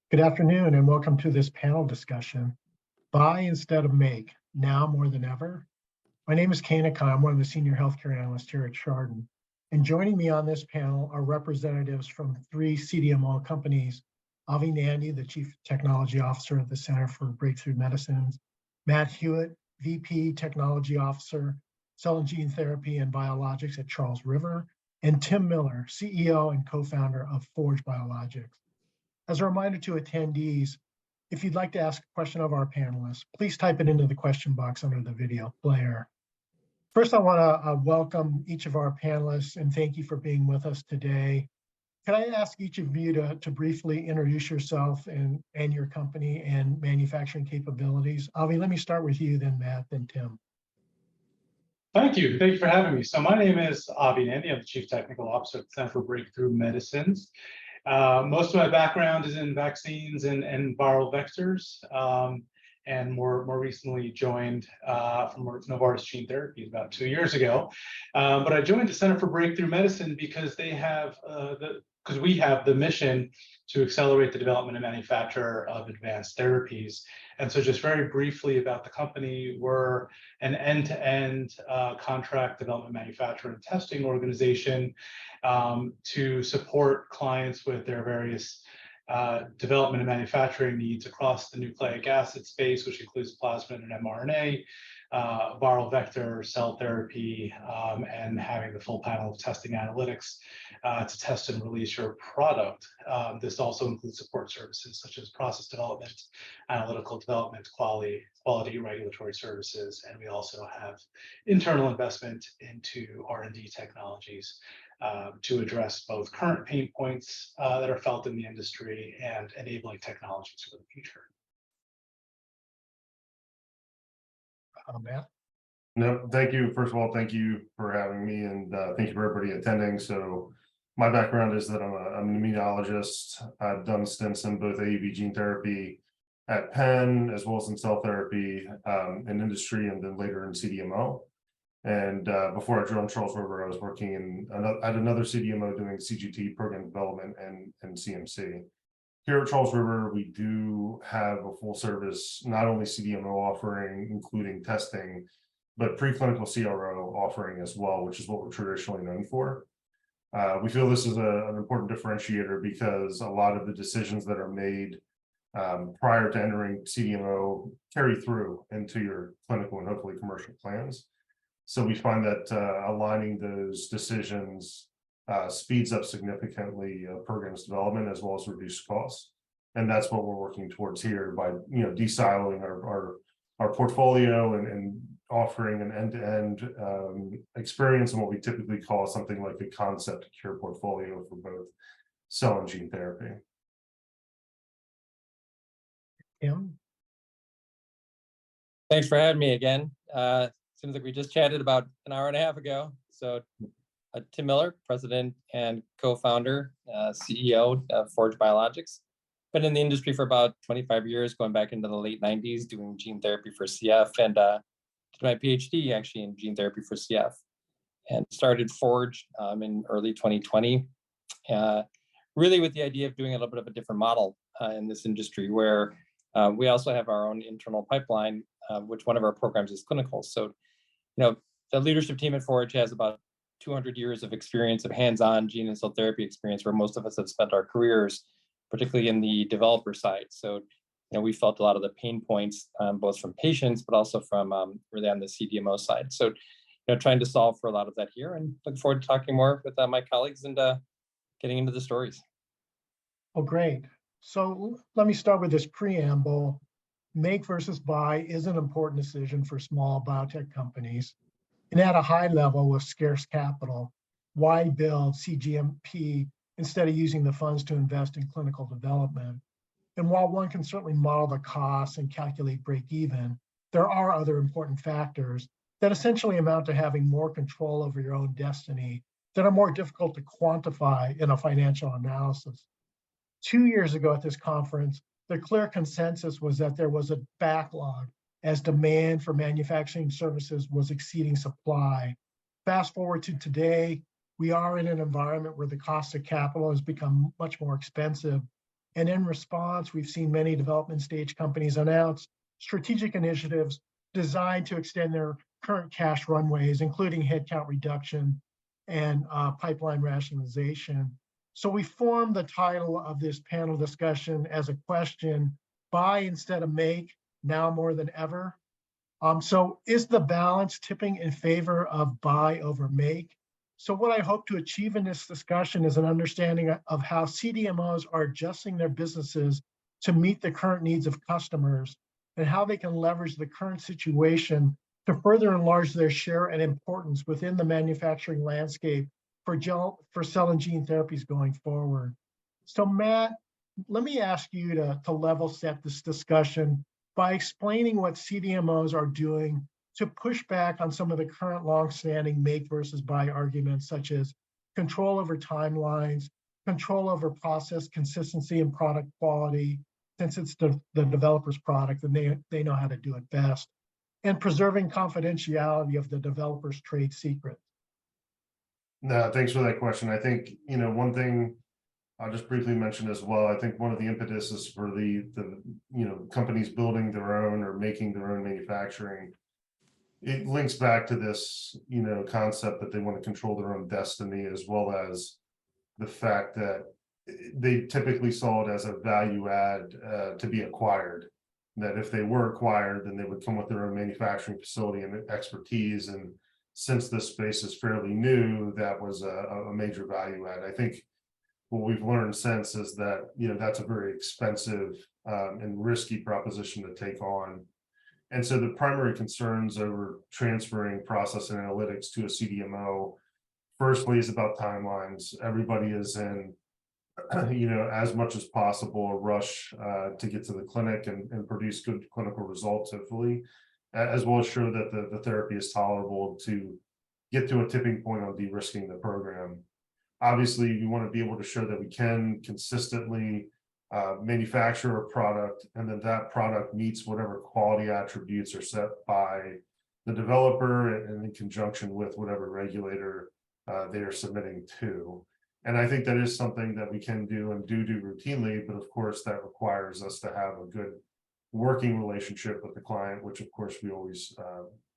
Good afternoon and welcome to this panel discussion, Buy Instead of Make, Now More Than Ever. My name is Kana Khan. I'm one of the senior healthcare analysts here at Chardan. And joining me on this panel are representatives from three CDMO companies, Avi Nandi, the Chief Technology Officer at the Center for Breakthrough Medicines, Matt Hewitt, VP Technology Officer, Cell and Gene Therapy and Biologics at Charles River, and Tim Miller, CEO and co-founder of Forge Biologics. As a reminder to attendees, if you'd like to ask a question of our panelists, please type it into the question box under the video player. First, I want to welcome each of our panelists and thank you for being with us today. Could I ask each of you to briefly introduce yourself and your company and manufacturing capabilities? Avi, let me start with you, then Matt, then Tim. Thank you. Thank you for having me. So my name is Avi Nandi. I'm the Chief Technical Officer at the Center for Breakthrough Medicines. Most of my background is in vaccines and viral vectors, and more recently joined from Novartis Gene Therapy about 2 years ago. But I joined the Center for Breakthrough Medicine because they have we have the mission to accelerate the development and manufacture of advanced therapies. And so just very briefly about the company, we're an end-to-end contract development, manufacturing, and testing organization to support clients with their various development and manufacturing needs across the nucleic acid space, which includes plasmid and mRNA, viral vector, cell therapy, and having the full panel of testing analytics to test and release your product. This also includes support services such as process development, analytical development, quality, regulatory services, and we also have internal investment into R&D technologies to address both current pain points that are felt in the industry and enabling technologies for the future. Matt? No, thank you. First of all, thank you for having me, and thank you for everybody attending. So my background is that I'm an immunologist. I've done stints in both AAV gene therapy at Penn, as well as in cell therapy in industry, and then later in CDMO. And before I joined Charles River, I was working at another CDMO doing CGT program development and CMC. Here at Charles River, we do have a full service, not only CDMO offering, including testing, but preclinical CRO offering as well, which is what we're traditionally known for. We feel this is an important differentiator because a lot of the decisions that are made prior to entering CDMO carry through into your clinical and hopefully commercial plans. So we find that aligning those decisions speeds up significantly programs development as well as reduced costs, and that's what we're working towards here by de-siloing our portfolio and offering an end-to-end experience in what we typically call something like a concept to cure portfolio for both cell and gene therapy. Tim? Thanks for having me again. Seems like we just chatted about an hour and a half ago. So Tim Miller, president and co-founder, CEO of Forge Biologics. Been in the industry for about 25 years, going back into the late 90s, doing gene therapy for CF, and did my PhD actually in gene therapy for CF. And started Forge in early 2020, really with the idea of doing a little bit of a different model in this industry, where we also have our own internal pipeline, which one of our programs is clinical. So, the leadership team at Forge has about 200 years of experience of hands-on gene and cell therapy experience, where most of us have spent our careers, particularly in the developer side. So, we felt a lot of the pain points, both from patients, but also from really on the CDMO side. So, trying to solve for a lot of that here, and looking forward to talking more with my colleagues and getting into the stories. Oh, great. So let me start with this preamble. Make versus buy is an important decision for small biotech companies. And at a high level with scarce capital, why build CGMP instead of using the funds to invest in clinical development? And while one can certainly model the costs and calculate break even, there are other important factors that essentially amount to having more control over your own destiny that are more difficult to quantify in a financial analysis. 2 years ago at this conference, the clear consensus was that there was a backlog as demand for manufacturing services was exceeding supply. Fast forward to today, we are in an environment where the cost of capital has become much more expensive, And in response, we've seen many development stage companies announce strategic initiatives designed to extend their current cash runways, including headcount reduction and pipeline rationalization. So we formed the title of this panel discussion as a question: buy instead of make, now more than ever. So is the balance tipping in favor of buy over make? So what I hope to achieve in this discussion is an understanding of how CDMOs are adjusting their businesses to meet the current needs of customers, and how they can leverage the current situation to further enlarge their share and importance within the manufacturing landscape for cell and gene therapies going forward. So Matt, let me ask you to level set this discussion by explaining what CDMOs are doing to push back on some of the current longstanding make versus buy arguments, such as control over timelines, control over process consistency and product quality, since it's the developer's product and they know how to do it best, and preserving confidentiality of the developer's trade secret. No, thanks for that question. I think, one thing I'll just briefly mention as well, I think one of the impetuses for the companies building their own or making their own manufacturing, it links back to this, concept that they want to control their own destiny, as well as the fact that they typically saw it as a value add to be acquired. That if they were acquired, then they would come with their own manufacturing facility and expertise. And since this space is fairly new, that was a major value add. I think what we've learned since is that, that's a very expensive and risky proposition to take on. And so the primary concerns over transferring process and analytics to a CDMO, firstly, is about timelines. Everybody is in, as much as possible, a rush to get to the clinic and produce good clinical results, hopefully, as well as show that the therapy is tolerable to get to a tipping point on de-risking the program. Obviously, you want to be able to show that we can consistently manufacture a product, and then that product meets whatever quality attributes are set by the developer and in conjunction with whatever regulator they are submitting to. And I think that is something that we can do and do routinely, but of course that requires us to have a good working relationship with the client, which of course we always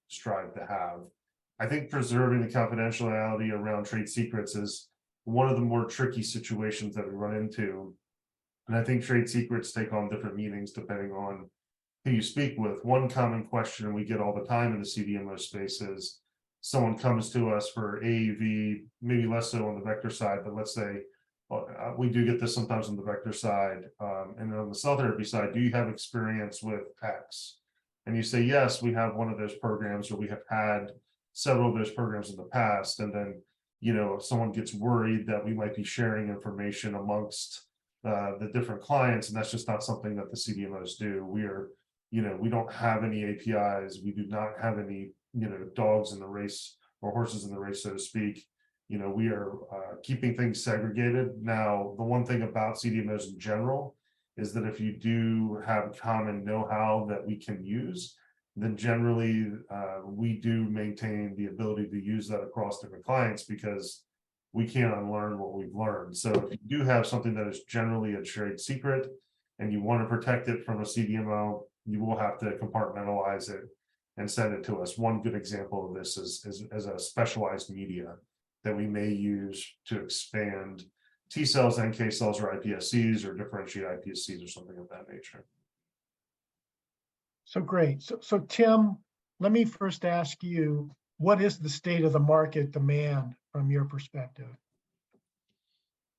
strive to have. I think preserving the confidentiality around trade secrets is one of the more tricky situations that we run into. And I think trade secrets take on different meanings depending on who you speak with. One common question we get all the time in the CDMO space is someone comes to us for AAV, maybe less so on the vector side, but let's say we do get this sometimes on the vector side. And on the cell therapy side, do you have experience with X? And you say, yes, we have one of those programs, or we have had several of those programs in the past. And then, if someone gets worried that we might be sharing information amongst the different clients, and that's just not something that the CDMOs do. We are, we don't have any APIs. We do not have any, dogs in the race or horses in the race, so to speak. We are keeping things segregated. Now, the one thing about CDMOs in general is that if you do have common know-how that we can use, then generally we do maintain the ability to use that across different clients, because we can't unlearn what we've learned. So if you do have something that is generally a trade secret and you want to protect it from a CDMO, you will have to compartmentalize it and send it to us. One good example of this is a specialized media that we may use to expand T cells, NK cells, or iPSCs, or differentiate iPSCs or something of that nature. So great. So Tim, let me first ask you, what is the state of the market demand from your perspective?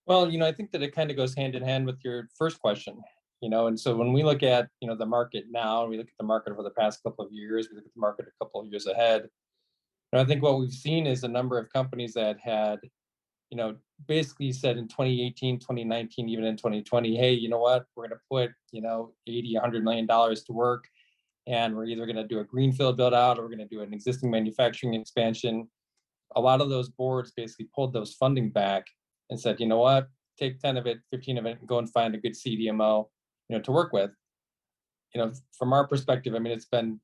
Well, I think that it kind of goes hand in hand with your first question, and so when we look at, the market now, we look at the market over the past couple of years, we look at the market a couple of years ahead. And I think what we've seen is a number of companies that had, basically said in 2018, 2019, even in 2020, hey, you know what, we're going to put, $80, $100 million to work. And we're either going to do a greenfield build out, or we're going to do an existing manufacturing expansion. A lot of those boards basically pulled those funding back and said, you know what, take 10 of it, 15 of it, and go and find a good CDMO, to work with. From our perspective, I mean, it's been,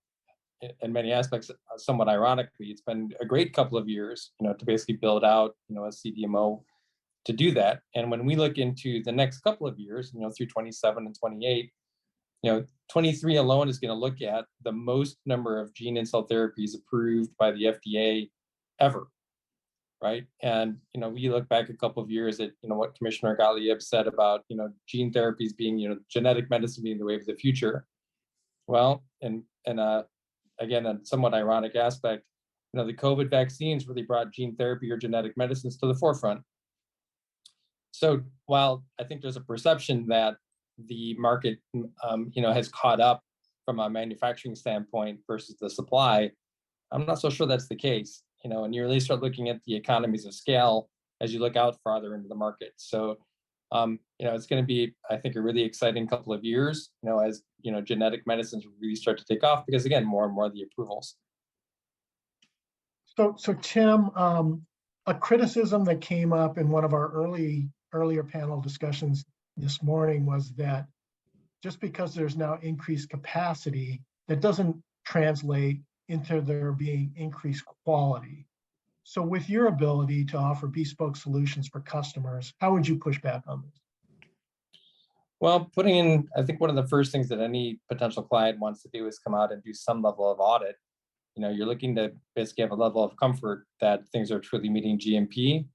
in many aspects, somewhat ironically, it's been a great couple of years, to basically build out, a CDMO to do that. And when we look into the next couple of years, through 27 and 28, 23 alone is going to look at the most number of gene and cell therapies approved by the FDA ever, right? And we look back a couple of years at what Commissioner Ghalib said about gene therapies being genetic medicine being the wave of the future. Well, and again, a somewhat ironic aspect, the COVID vaccines really brought gene therapy or genetic medicines to the forefront. So while I think there's a perception that the market, has caught up from a manufacturing standpoint versus the supply, I'm not so sure that's the case. And you really start looking at the economies of scale as you look out farther into the market. So, it's going to be, I think, a really exciting couple of years, as genetic medicines really start to take off, because again, more and more of the approvals. So Tim, a criticism that came up in one of our earlier panel discussions this morning was that just because there's now increased capacity, that doesn't translate into there being increased quality. So with your ability to offer bespoke solutions for customers, how would you push back on this? Well, I think one of the first things that any potential client wants to do is come out and do some level of audit. You're looking to basically have a level of comfort that things are truly meeting GMP,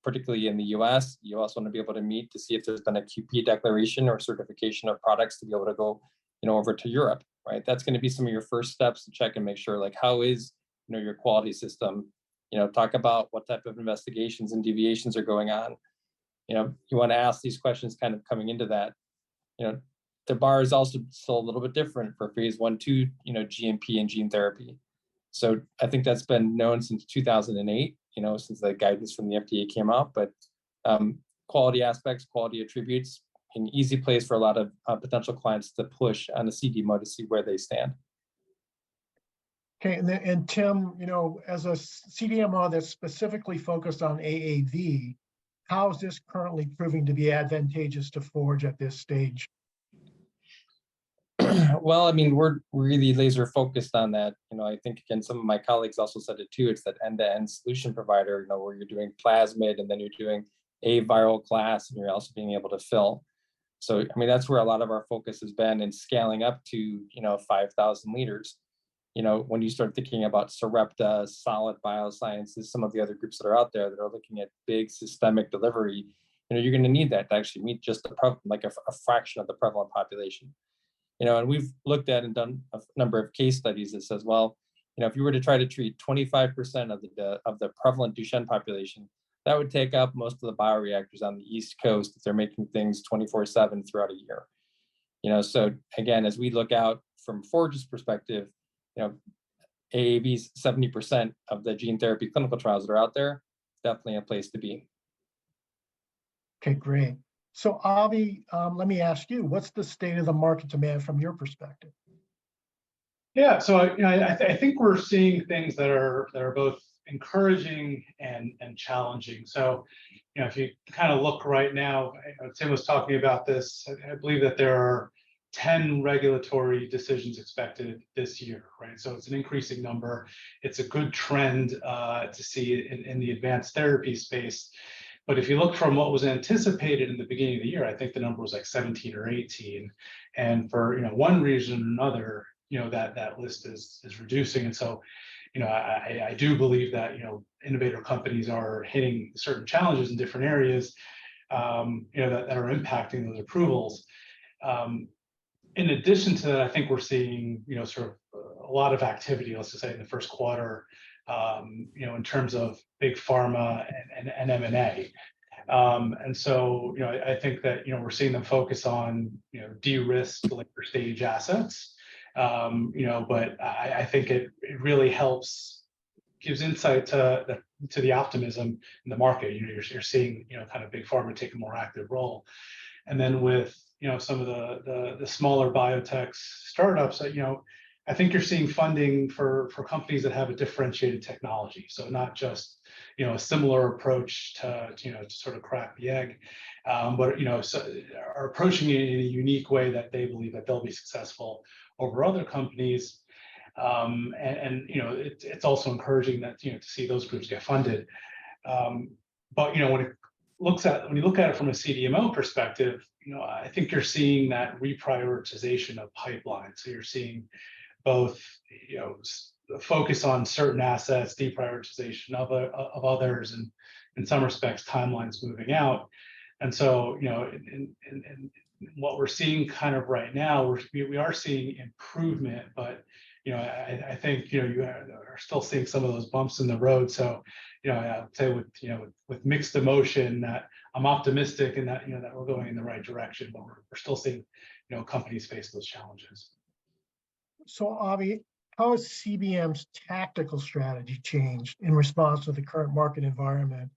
particularly in the US. You also want to be able to meet to see if there's been a QP declaration or certification of products to be able to go, over to Europe, right? That's going to be some of your first steps to check and make sure, like, how is, your quality system? Talk about what type of investigations and deviations are going on. You want to ask these questions kind of coming into that. The bar is also still a little bit different for phase 1-2, GMP and gene therapy. So I think that's been known since 2008, since the guidance from the FDA came out. But quality aspects, quality attributes, an easy place for a lot of potential clients to push on the CDMO to see where they stand. Okay, and Tim, as a CDMO that's specifically focused on AAV, how is this currently proving to be advantageous to Forge at this stage? Well, I mean, we're really laser focused on that. I think, again, some of my colleagues also said it too. It's that end-to-end solution provider, where you're doing plasmid and then you're doing a viral class and you're also being able to fill. So, I mean, that's where a lot of our focus has been in scaling up to, 5,000 liters. When you start thinking about Sarepta, Solid Biosciences, some of the other groups that are out there that are looking at big systemic delivery, you're going to need that to actually meet just a fraction of the prevalent population. And we've looked at and done a number of case studies that says, well, if you were to try to treat 25% of the prevalent Duchenne population, that would take up most of the bioreactors on the East Coast if they're making things 24/7 throughout a year. So again, as we look out from Forge's perspective, AAV's 70% of the gene therapy clinical trials that are out there, definitely a place to be. Okay, great. So Avi, let me ask you, what's the state of the market demand from your perspective? Yeah, so I think we're seeing things that are both encouraging and challenging. So, if you kind of look right now, Tim was talking about this. I believe that there are 10 regulatory decisions expected this year, right? So it's an increasing number. It's a good trend to see in the advanced therapy space. But if you look from what was anticipated in the beginning of the year, I think the number was like 17 or 18. And for one reason or another, that list is reducing. And so, I do believe that innovator companies are hitting certain challenges in different areas, that are impacting those approvals. In addition to that, I think we're seeing sort of a lot of activity, let's just say in the first quarter, in terms of big pharma and M&A. And so, I think that, we're seeing them focus on, de-risk later stage assets. But I think it really helps, gives insight to the optimism in the market. You're seeing, kind of big pharma take a more active role. And then with, some of the smaller biotechs, startups, I think you're seeing funding for companies that have a differentiated technology. So not just, a similar approach to sort of crack the egg, but, so are approaching it in a unique way that they believe that they'll be successful over other companies. And it's also encouraging that, to see those groups get funded. But, when you look at it from a CDMO perspective, I think you're seeing that reprioritization of pipeline. So you're seeing both, focus on certain assets, deprioritization of others, and in some respects, timelines moving out. And so, in what we're seeing kind of right now, we are seeing improvement, but I think you are still seeing some of those bumps in the road. So I'd say with mixed emotion, that I'm optimistic and that that we're going in the right direction, but we're still seeing companies face those challenges. So Avi, how has CBM's tactical strategy changed in response to the current market environment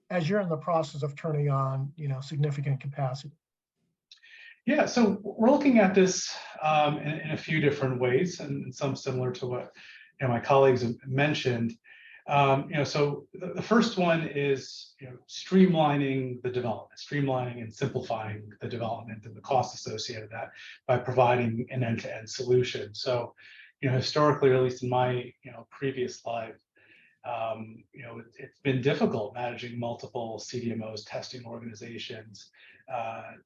as you're in the process of turning on significant capacity? Yeah, so we're looking at this in a few different ways, and some similar to what my colleagues have mentioned. So the first one is streamlining the development, streamlining and simplifying the development and the cost associated with that by providing an end-to-end solution. So historically, or at least in my previous life, it's been difficult managing multiple CDMOs, testing organizations,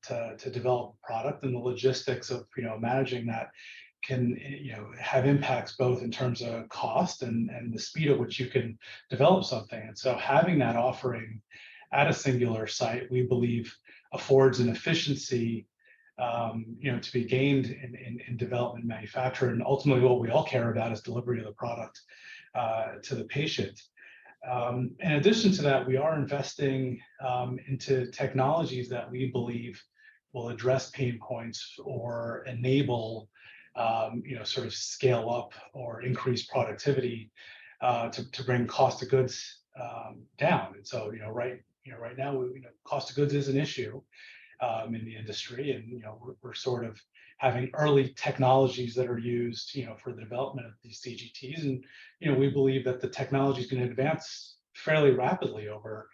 to develop a product, and the logistics of managing that can have impacts both in terms of cost and the speed at which you can develop something. And so having that offering at a singular site, we believe, affords an efficiency to be gained in development and manufacture, and ultimately what we all care about is delivery of the product to the patient. In addition to that, we are investing into technologies that we believe will address pain points or enable sort of scale up or increase productivity to bring cost of goods down. And so right now cost of goods is an issue in the industry, and we're sort of having early technologies that are used for the development of these CGTs, and we believe that the technology is going to advance fairly rapidly over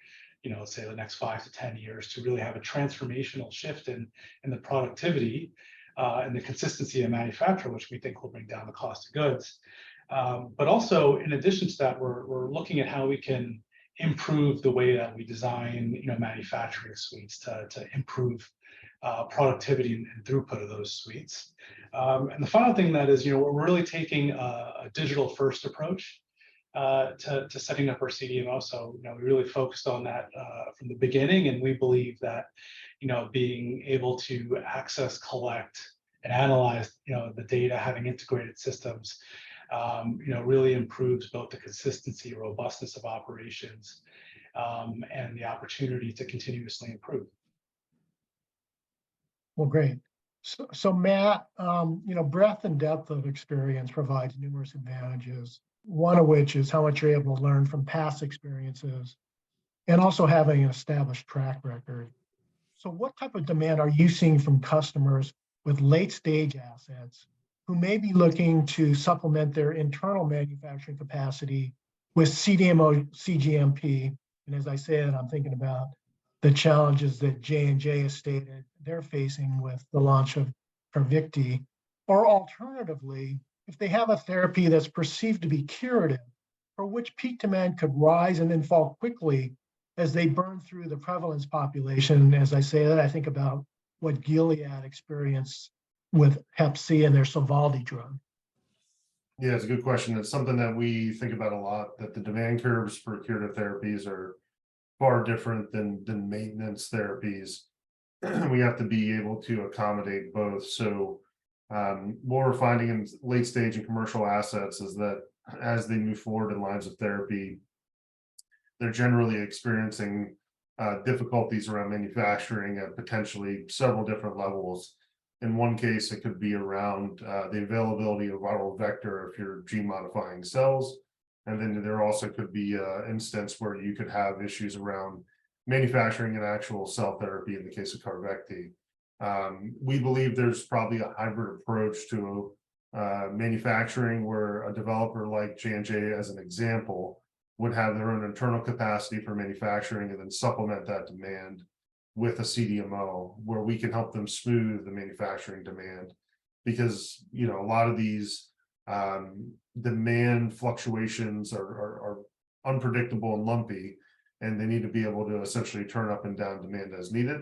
let's say the next 5 to 10 years to really have a transformational shift in the productivity and the consistency of manufacture, which we think will bring down the cost of goods. But also, in addition to that, we're looking at how we can improve the way that we design manufacturing suites to improve productivity and throughput of those suites. And the final thing that is, we're really taking a digital first approach to setting up our CDMO. So we really focused on that from the beginning, and we believe that being able to access, collect, and analyze the data, having integrated systems, really improves both the consistency, robustness of operations, and the opportunity to continuously improve. Well, great. So Matt, breadth and depth of experience provides numerous advantages, one of which is how much you're able to learn from past experiences and also having an established track record. So what type of demand are you seeing from customers with late stage assets who may be looking to supplement their internal manufacturing capacity with CDMO, CGMP? And as I said, I'm thinking about the challenges that J&J has stated they're facing with the launch of Carvykti, or alternatively, if they have a therapy that's perceived to be curative, for which peak demand could rise and then fall quickly as they burn through the prevalence population. As I say that, I think about what Gilead experienced with Hep C and their Sovaldi drug. Yeah, it's a good question. It's something that we think about a lot, that the demand curves for curative therapies are far different than maintenance therapies. We have to be able to accommodate both. So what we're finding in late stage and commercial assets is that as they move forward in lines of therapy, they're generally experiencing difficulties around manufacturing at potentially several different levels. In one case, it could be around the availability of viral vector if you're gene modifying cells. And then there also could be an instance where you could have issues around manufacturing an actual cell therapy in the case of Carvykti. We believe there's probably a hybrid approach to manufacturing where a developer like J&J, as an example, would have their own internal capacity for manufacturing and then supplement that demand with a CDMO where we can help them smooth the manufacturing demand. Because a lot of these demand fluctuations are unpredictable and lumpy, and they need to be able to essentially turn up and down demand as needed.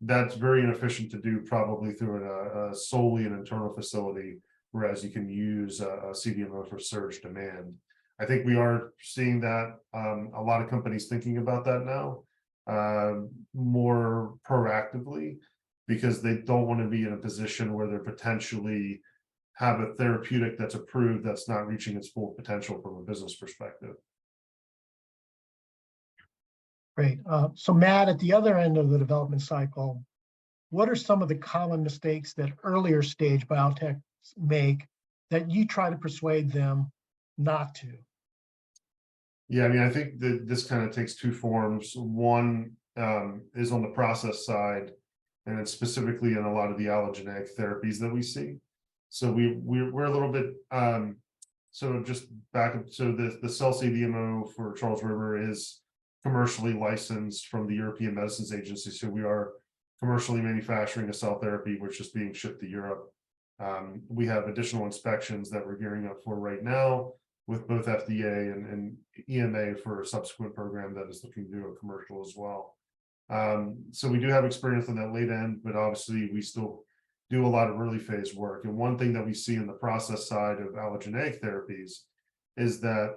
That's very inefficient to do probably through a solely an internal facility, whereas you can use a CDMO for surge demand. I think we are seeing that a lot of companies thinking about that now more proactively, because they don't want to be in a position where they're potentially have a therapeutic that's approved that's not reaching its full potential from a business perspective. Great. So Matt, at the other end of the development cycle, what are some of the common mistakes that earlier stage biotechs make that you try to persuade them not to? Yeah, I mean, I think that this kind of takes two forms. One is on the process side, and it's specifically in a lot of the allogeneic therapies that we see. So we're a little bit so just back, so the cell CDMO for Charles River is commercially licensed from the European Medicines Agency. So we are commercially manufacturing a cell therapy, which is being shipped to Europe. We have additional inspections that we're gearing up for right now with both FDA and EMA for a subsequent program that is looking to do a commercial as well. So we do have experience on that late end, but obviously we still do a lot of early phase work. And one thing that we see in the process side of allogeneic therapies is that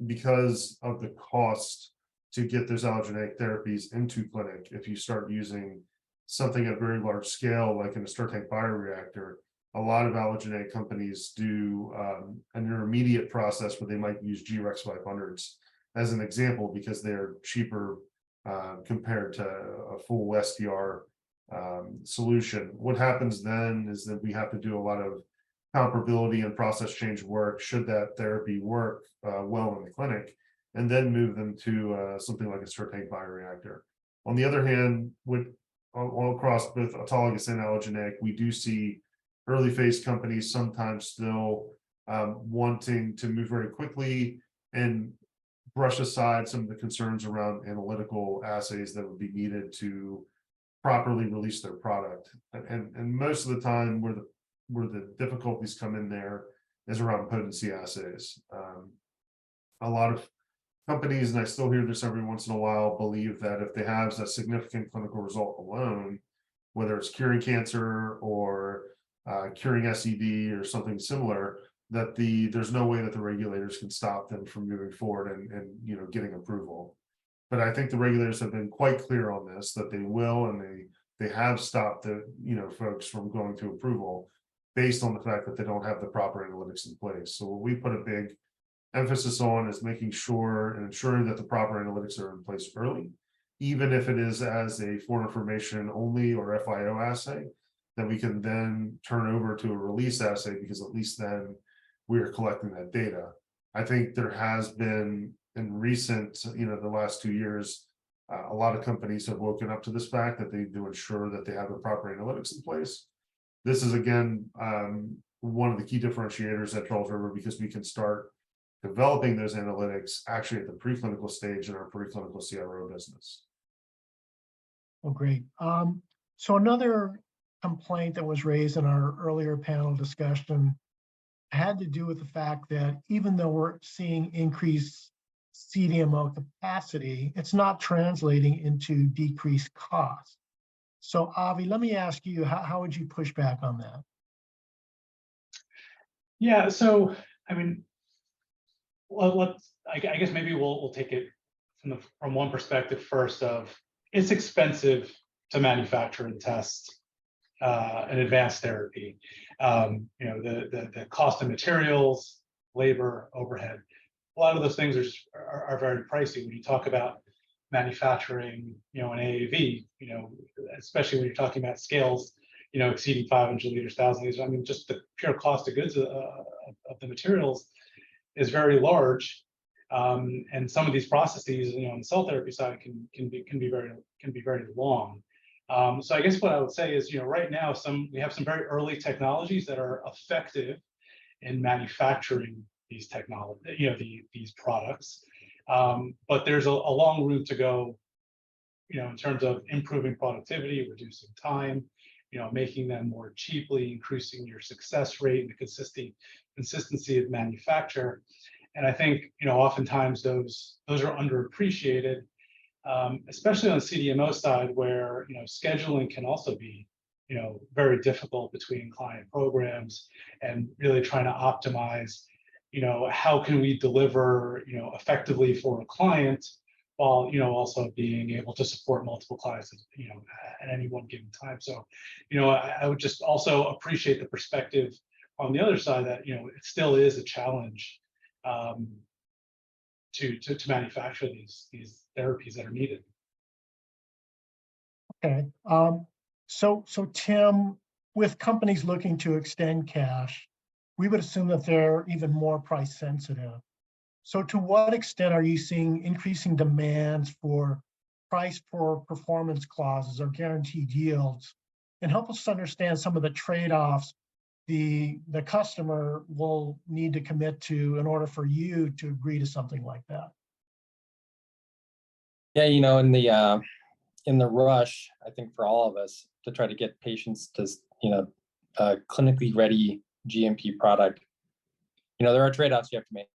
because of the cost to get those allogeneic therapies into clinic, if you start using something at very large scale, like in a stir tank bioreactor, a lot of allogeneic companies do an intermediate process where they might use G-Rex 500s as an example, because they're cheaper compared to a full SDR solution. What happens then is that we have to do a lot of comparability and process change work should that therapy work well in the clinic, and then move them to something like a stir tank bioreactor. On the other hand, with all across both autologous and allogeneic, we do see early phase companies sometimes still wanting to move very quickly and brush aside some of the concerns around analytical assays that would be needed to properly release their product. And most of the time where the difficulties come in there is around potency assays. A lot of companies, and I still hear this every once in a while, believe that if they have a significant clinical result alone, whether it's curing cancer or curing SED or something similar, that there's no way that the regulators can stop them from moving forward and getting approval. But I think the regulators have been quite clear on this, that they will, and they have stopped the folks from going to approval based on the fact that they don't have the proper analytics in place. So what we put a big emphasis on is making sure and ensuring that the proper analytics are in place early, even if it is as a for information only or FIO assay, that we can then turn over to a release assay, because at least then we are collecting that data. I think there has been in recent, the last 2 years, a lot of companies have woken up to this fact that they do ensure that they have the proper analytics in place. This is again, one of the key differentiators at Charles River, because we can start developing those analytics actually at the preclinical stage in our preclinical CRO business. Oh, great. So another complaint that was raised in our earlier panel discussion had to do with the fact that even though we're seeing increased CDMO capacity, it's not translating into decreased cost. So Avi, let me ask you, how would you push back on that? Yeah, so I mean, well, I guess maybe we'll take it from one perspective first of it's expensive to manufacture and test an advanced therapy. The cost of materials, labor, overhead, a lot of those things are very pricey when you talk about manufacturing, an AAV, especially when you're talking about scales, exceeding 500 liters, 1,000 liters. I mean, just the pure cost of goods of the materials is very large, and some of these processes, on the cell therapy side, can be very long. So I guess what I would say is, right now we have some very early technologies that are effective in manufacturing these these products, but there's a long route to go, in terms of improving productivity, reducing time, making them more cheaply, increasing your success rate and the consistency of manufacture. And I think, oftentimes those are underappreciated. especially on the CDMO side, where scheduling can also be very difficult between client programs, and really trying to optimize how can we deliver effectively for a client, while also being able to support multiple clients at any one given time. So I would just also appreciate the perspective on the other side, that it still is a challenge to manufacture these therapies that are needed. Okay. So Tim, with companies looking to extend cash, we would assume that they're even more price sensitive. So to what extent are you seeing increasing demands for price for performance clauses or guaranteed yields? And help us understand some of the trade-offs the customer will need to commit to in order for you to agree to something like that. Yeah, in the rush, I think for all of us to try to get patients to a clinically ready GMP product, there are trade-offs you have to make.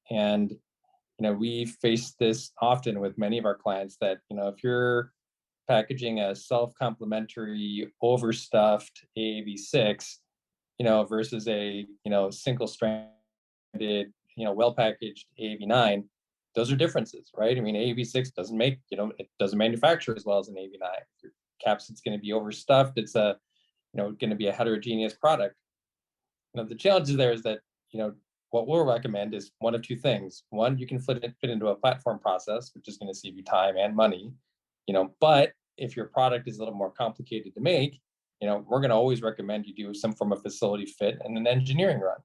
And we face this often with many of our clients, that if you're packaging a self-complementary overstuffed AAV6 versus a single stranded well-packaged AAV9, those are differences, right? I mean, AAV6 doesn't make it doesn't manufacture as well as an AAV9. Your capsid's going to be overstuffed. It's going to be a heterogeneous product. The challenge there is that what we'll recommend is one of two things. One, you can fit into a platform process, which is going to save you time and money. But if your product is a little more complicated to make, we're going to always recommend you do some form of facility fit and an engineering run.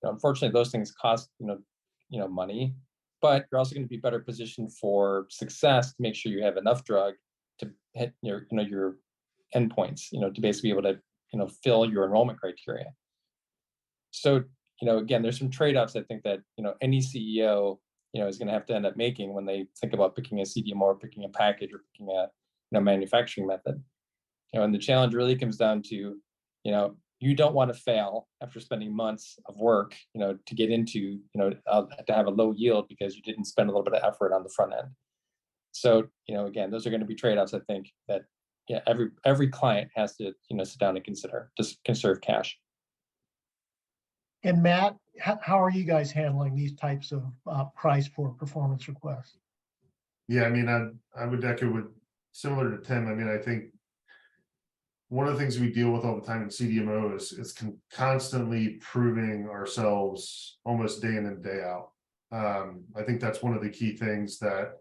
Unfortunately, those things cost money, but you're also going to be better positioned for success to make sure you have enough drug to hit your endpoints, to basically be able to fill your enrollment criteria. So again, there's some trade-offs I think that any CEO is going to have to end up making when they think about picking a CDMO or picking a package or picking a manufacturing method. And the challenge really comes down to you don't want to fail after spending months of work to get into to have a low yield because you didn't spend a little bit of effort on the front end. So again, those are going to be trade-offs I think that every client has to sit down and consider to conserve cash. And Matt, how are you guys handling these types of price for performance requests? Yeah, I mean, I would echo with similar to Tim. I mean, I think one of the things we deal with all the time in CDMO is constantly proving ourselves almost day in and day out. I think that's one of the key things that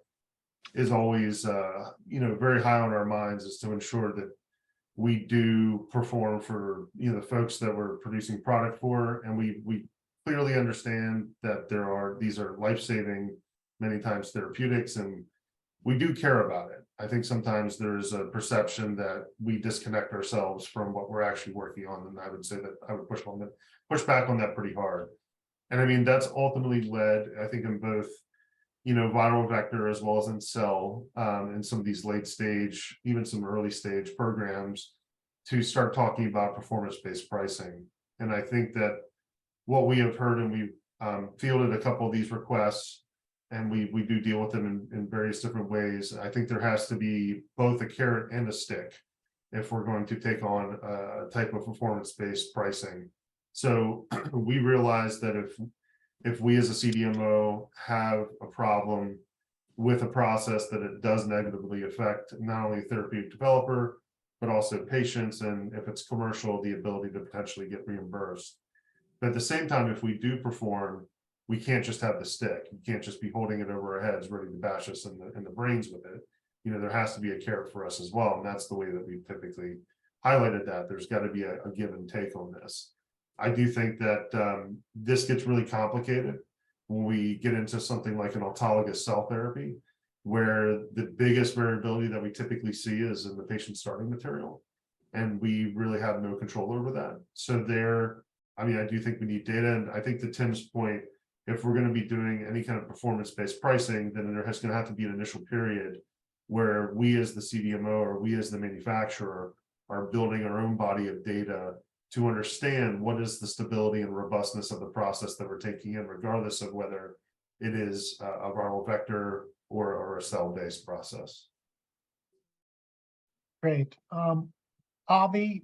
is always very high on our minds, is to ensure that we do perform for the folks that we're producing product for, and we clearly understand that these are life-saving, many times therapeutics, and we do care about it. I think sometimes there's a perception that we disconnect ourselves from what we're actually working on, and I would say that I would push back on that pretty hard. And I mean, that's ultimately led, I think, in both viral vector as well as in cell, in some of these late stage, even some early stage programs, to start talking about performance-based pricing. And I think that what we have heard, and we've fielded a couple of these requests, and we do deal with them in various different ways. I think there has to be both a carrot and a stick if we're going to take on a type of performance-based pricing. So we realize that if we as a CDMO have a problem with a process, that it does negatively affect not only therapeutic developer, but also patients, and if it's commercial, the ability to potentially get reimbursed. But at the same time, if we do perform, we can't just have the stick. You can't just be holding it over our heads, ready to bash us in the brains with it. There has to be a carrot for us as well. And that's the way that we've typically highlighted that. There's got to be a give and take on this. I do think that this gets really complicated when we get into something like an autologous cell therapy, where the biggest variability that we typically see is in the patient starting material. And we really have no control over that. So I do think we need data. And I think to Tim's point, if we're going to be doing any kind of performance-based pricing, then there has going to have to be an initial period where we as the CDMO or we as the manufacturer are building our own body of data to understand what is the stability and robustness of the process that we're taking in, regardless of whether it is a viral vector or a cell-based process. Great. Avi,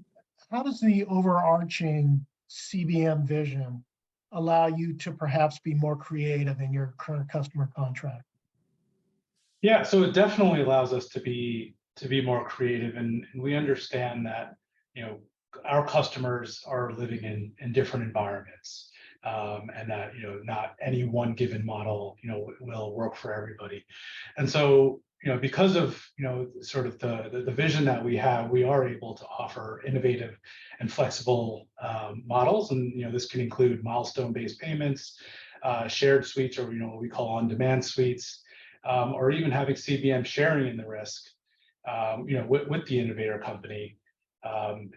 how does the overarching CBM vision allow you to perhaps be more creative in your current customer contract? Yeah, so it definitely allows us to be more creative, and we understand that, you know, our customers are living in different environments, and that, you know, not any one given model, you know, will work for everybody. And so, you know, because of, you know, sort of the vision that we have, we are able to offer innovative and flexible models, and you know, this can include milestone-based payments, shared suites, or you know, what we call on-demand suites. Or even having CBM sharing in the risk, you know, with the innovator company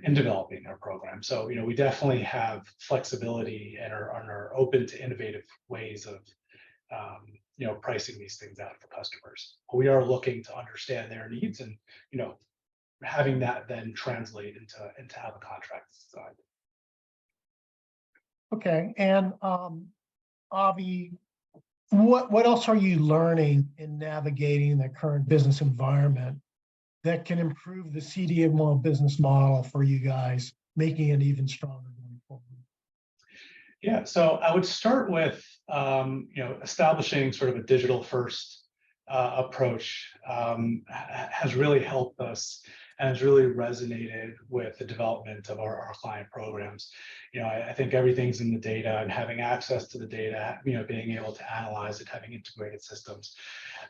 in developing our program. So, you know, we definitely have flexibility and are open to innovative ways of, you know, pricing these things out for customers. We are looking to understand their needs, and you know, having that then translate into how the contract is designed. Okay, and Avi, what else are you learning in navigating the current business environment that can improve the CDMO business model for you guys, making it even stronger going forward? Yeah, so I would start with, you know, establishing sort of a digital first approach has really helped us and has really resonated with the development of our client programs. You know, I think everything's in the data, and having access to the data, you know, being able to analyze it, having integrated systems,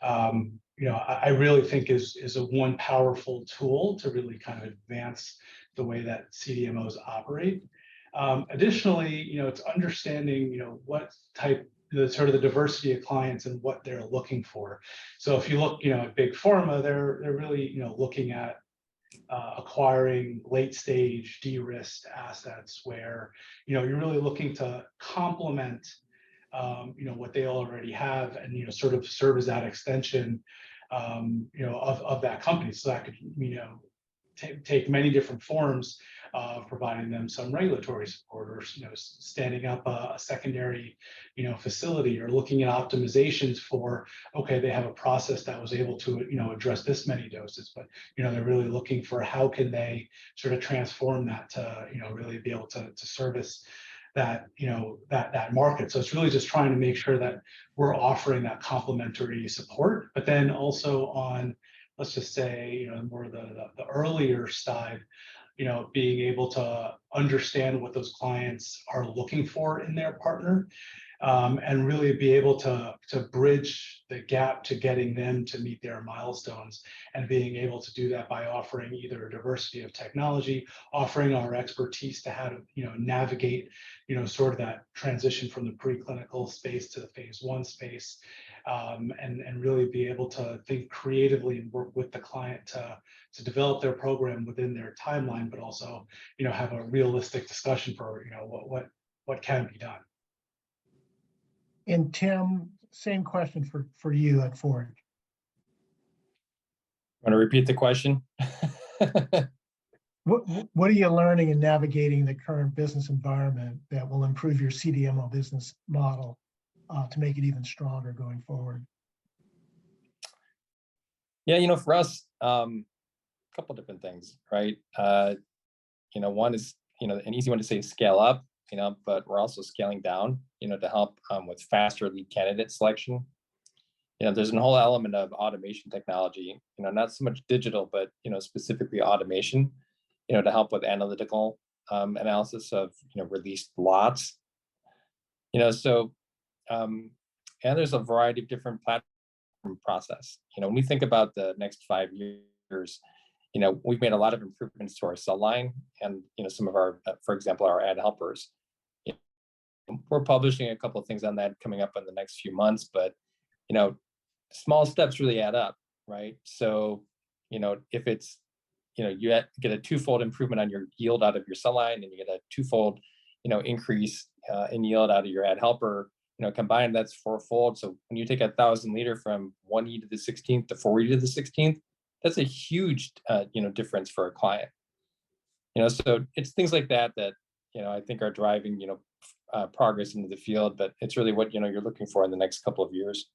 you know, I really think is a one powerful tool to really kind of advance the way that CDMOs operate. Additionally, you know, it's understanding, you know, what type, the sort of the diversity of clients and what they're looking for. So if you look, you know, at big pharma, they're really, you know, looking at acquiring late stage de-risked assets where, you know, you're really looking to complement, you know, what they already have, and you know, sort of serve as that extension, you know, of that company. So that could, you know, take many different forms of providing them some regulatory support, or you know, standing up a secondary, you know, facility, or looking at optimizations for, okay, they have a process that was able to, you know, address this many doses, but you know, they're really looking for how can they sort of transform that to, you know, really be able to service that, you know, that market. So it's really just trying to make sure that we're offering that complementary support, but then also on, let's just say, you know, more the earlier side, you know, being able to understand what those clients are looking for in their partner, and really be able to bridge the gap to getting them to meet their milestones, and being able to do that by offering either a diversity of technology, offering our expertise to how to, you know, navigate, you know, sort of that transition from the preclinical space to the phase 1 space, and really be able to think creatively and work with the client to develop their program within their timeline, but also, you know, have a realistic discussion for, you know, what can be done. And Tim, same question for you at Forge. Want to repeat the question? What are you learning in navigating the current business environment that will improve your CDMO business model to make it even stronger going forward? Yeah, you know, for us, a couple different things, right? You know, one is, you know, an easy one to say is scale up, you know, but we're also scaling down, you know, to help with faster lead candidate selection. You know, there's a whole element of automation technology, you know, not so much digital, but, you know, specifically automation, you know, to help with analytical analysis of, you know, released lots. You know, so, and there's a variety of different platform process. You know, when we think about the next 5 years, you know, we've made a lot of improvements to our cell line, and, you know, some of our, for example, our ad helpers. You know, we're publishing a couple of things on that coming up in the next few months, but, you know, small steps really add up, right? So, you know, if it's, you know, you get a twofold improvement on your yield out of your cell line, and you get a twofold, you know, increase in yield out of your ad helper, you know, combined, that's fourfold. So when you take 1,000 liter from 1E to the 16th to 4E to the 16th, that's a huge, you know, difference for a client. You know, so it's things like that that, you know, I think are driving, you know, progress into the field, but it's really what, you know, you're looking for in the next couple of years.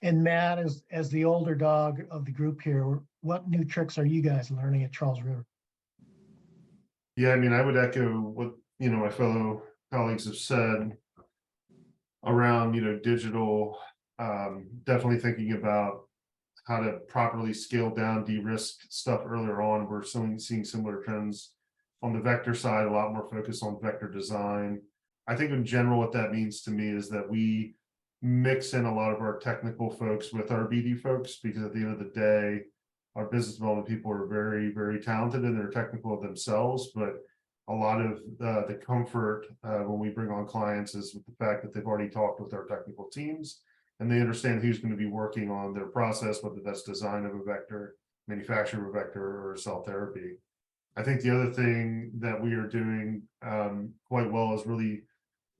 And Matt, as the older dog of the group here, what new tricks are you guys learning at Charles River? Yeah, I mean, I would echo what, my fellow colleagues have said around, digital, definitely thinking about how to properly scale down, de-risk stuff earlier on. We're seeing similar trends on the vector side, a lot more focus on vector design. I think in general, what that means to me is that we mix in a lot of our technical folks with our BD folks, because at the end of the day, our business development people are very, very talented and they're technical themselves, but a lot of the comfort when we bring on clients is with the fact that they've already talked with our technical teams and they understand who's going to be working on their process, whether that's design of a vector, manufacture of a vector, or cell therapy. I think the other thing that we are doing quite well is really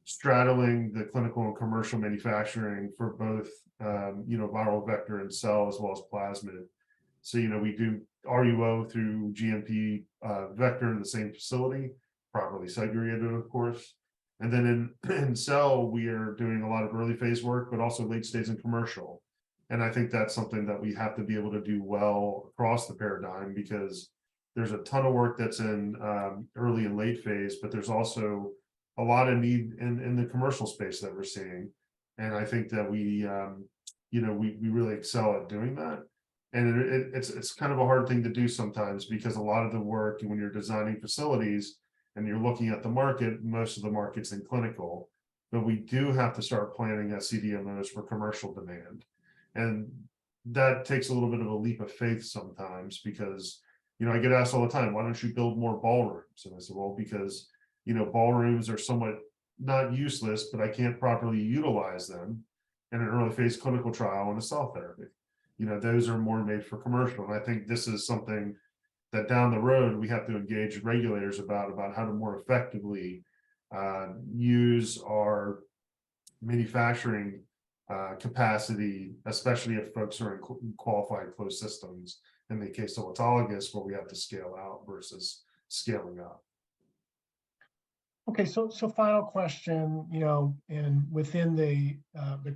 straddling the clinical and commercial manufacturing for both, viral vector and cell, as well as plasmid. So, we do RUO through GMP vector in the same facility, properly segregated, of course. And then in cell, we are doing a lot of early phase work, but also late stage and commercial. And I think that's something that we have to be able to do well across the paradigm, because there's a ton of work that's in early and late phase, but there's also a lot of need in the commercial space that we're seeing. And I think that we really excel at doing that. And it's kind of a hard thing to do sometimes, because a lot of the work when you're designing facilities and you're looking at the market, most of the market's in clinical, but we do have to start planning as CDMOs for commercial demand. And that takes a little bit of a leap of faith sometimes, because, I get asked all the time, why don't you build more ballrooms? And I said, well, because, ballrooms are somewhat not useless, but I can't properly utilize them in an early phase clinical trial in a cell therapy. Those are more made for commercial. And I think this is something that down the road, we have to engage regulators about how to more effectively use our manufacturing capacity, especially if folks are in qualified closed systems, in the case of autologous, where we have to scale out versus scaling up. Okay, so final question, and within the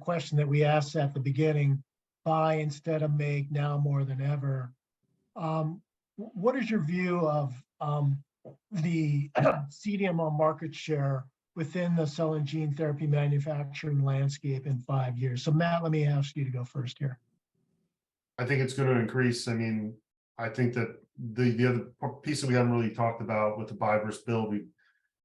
question that we asked at the beginning, buy instead of make now more than ever. What is your view of the CDMO market share within the cell and gene therapy manufacturing landscape in 5 years? So Matt, let me ask you to go first here. I think it's going to increase. I mean, I think that the other piece that we haven't really talked about with the buy versus build, we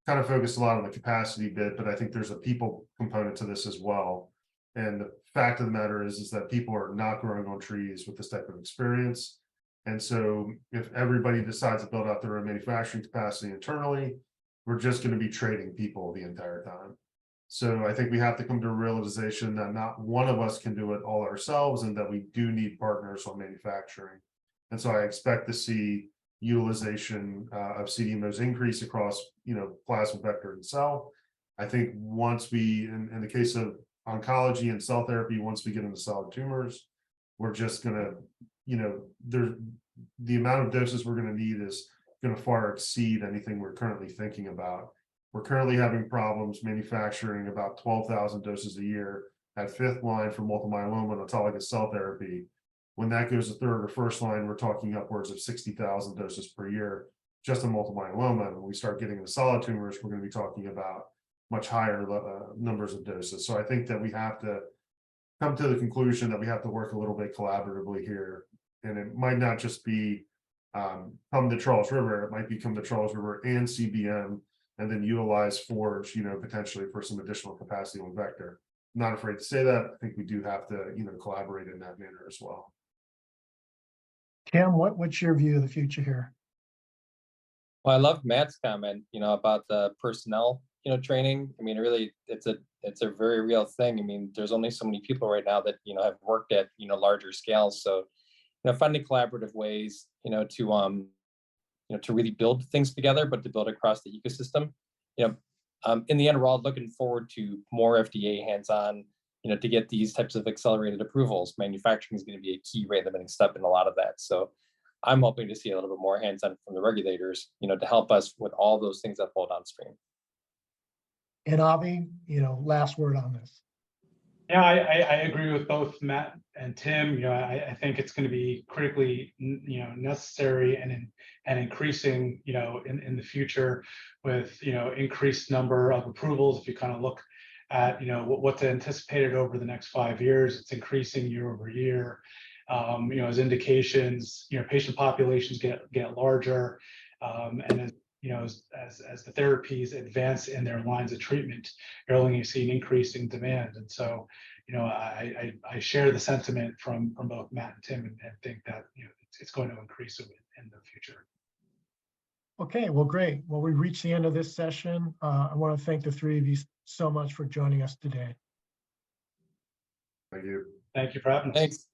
kind of focused a lot on the capacity bit, but I think there's a people component to this as well. And the fact of the matter is that people are not growing on trees with this type of experience. And so if everybody decides to build out their own manufacturing capacity internally, we're just going to be trading people the entire time. So I think we have to come to a realization that not one of us can do it all ourselves, and that we do need partners on manufacturing. And so I expect to see utilization of CDMOs increase across, plasma, vector, and cell. I think once we, in the case of oncology and cell therapy, once we get into solid tumors, we're just gonna, the amount of doses we're gonna need is gonna far exceed anything we're currently thinking about. We're currently having problems manufacturing about 12,000 doses a year at fifth line for multiple myeloma and autologous cell therapy. When that goes to third or first line, we're talking upwards of 60,000 doses per year just in multiple myeloma. And when we start getting into solid tumors, we're going to be talking about much higher numbers of doses. So I think that we have to come to the conclusion that we have to work a little bit collaboratively here. And it might not just be come to Charles River, it might become the Charles River and CBM, and then utilize Forge, potentially for some additional capacity on vector. I'm not afraid to say that. I think we do have to, collaborate in that manner as well. Tim, what's your view of the future here? Well, I love Matt's comment, about the personnel, training. I mean, really, it's a very real thing. I mean, there's only so many people right now that, have worked at, larger scales. So, finding collaborative ways, to really build things together, but to build across the ecosystem. In the end, we're all looking forward to more FDA hands-on, to get these types of accelerated approvals. Manufacturing is going to be a key rate limiting step in a lot of that. So I'm hoping to see a little bit more hands-on from the regulators, to help us with all those things that fall downstream. And Avi, last word on this. Yeah, I agree with both Matt and Tim. You know, I think it's going to be critically, necessary and increasing, in the future with, increased number of approvals. If you kind of look at, what's anticipated over the next 5 years, it's increasing year over year. As indications, patient populations get larger, and as as the therapies advance in their lines of treatment, you're only seeing increasing demand. And so, I share the sentiment from both Matt and Tim, and think that it's going to increase in the future. Okay, well, great. Well, we've reached the end of this session. I want to thank the three of you so much for joining us today. Thank you. Thank you for having us. Thanks.